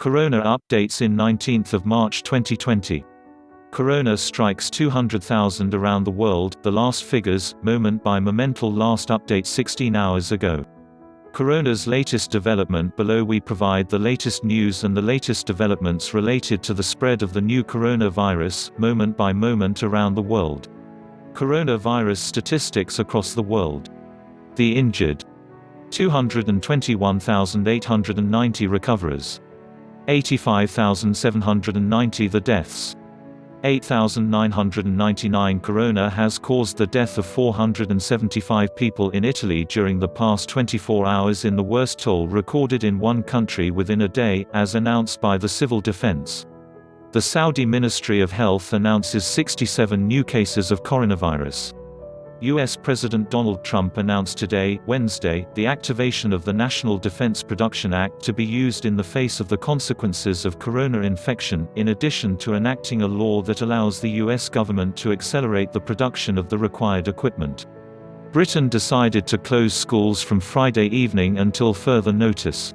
Corona updates in 19th of March 2020. Corona strikes 200,000 around the world, the last figures, moment by momental last update 16 hours ago. Corona's latest development below. We provide the latest news and the latest developments related to the spread of the new coronavirus, moment by moment around the world. Coronavirus statistics across the world. The injured: 221,890 recoverers. 85,790 the deaths. 8,999 Corona has caused the death of 475 people in Italy during the past 24 hours, in the worst toll recorded in one country within a day, as announced by the Civil Defense. The Saudi Ministry of Health announces 67 new cases of coronavirus. U.S. President Donald Trump announced today, Wednesday, the activation of the National Defense Production Act to be used in the face of the consequences of corona infection, in addition to enacting a law that allows the U.S. government to accelerate the production of the required equipment. Britain decided to close schools from Friday evening until further notice.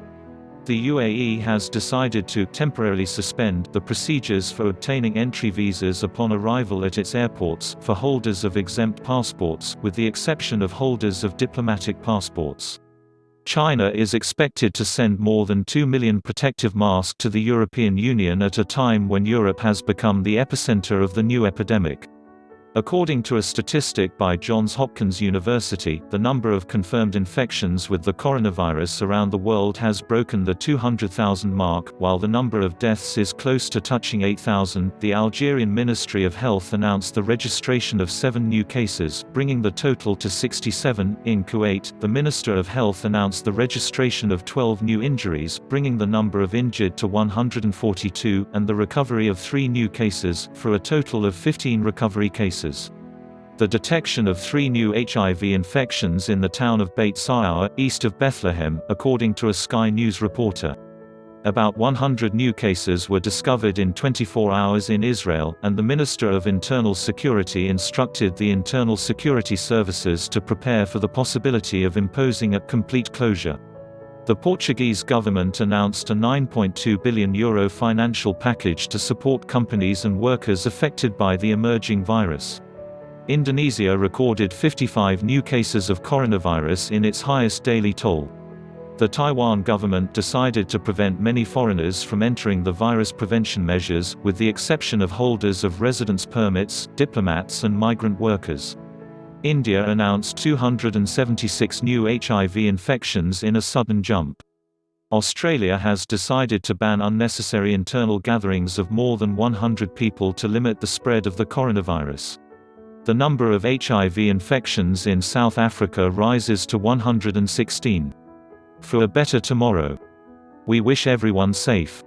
The UAE has decided to temporarily suspend the procedures for obtaining entry visas upon arrival at its airports, for holders of exempt passports, with the exception of holders of diplomatic passports. China is expected to send more than 2 million protective masks to the European Union at a time when Europe has become the epicenter of the new epidemic. According to a statistic by Johns Hopkins University, the number of confirmed infections with the coronavirus around the world has broken the 200,000 mark, while the number of deaths is close to touching 8,000. The Algerian Ministry of Health announced the registration of 7 new cases, bringing the total to 67. In Kuwait, the Minister of Health announced the registration of 12 new injuries, bringing the number of injured to 142, and the recovery of 3 new cases, for a total of 15 recovery cases. The detection of 3 new HIV infections in the town of Beit Saour, east of Bethlehem, according to a Sky News reporter. About 100 new cases were discovered in 24 hours in Israel, and the Minister of Internal Security instructed the Internal Security Services to prepare for the possibility of imposing a complete closure. The Portuguese government announced a €9.2 billion financial package to support companies and workers affected by the emerging virus. Indonesia recorded 55 new cases of coronavirus in its highest daily toll. The Taiwan government decided to prevent many foreigners from entering the virus prevention measures, with the exception of holders of residence permits, diplomats and migrant workers. India announced 276 new HIV infections in a sudden jump. Australia has decided to ban unnecessary internal gatherings of more than 100 people to limit the spread of the coronavirus. The number of HIV infections in South Africa rises to 116. For a better tomorrow. We wish everyone safe.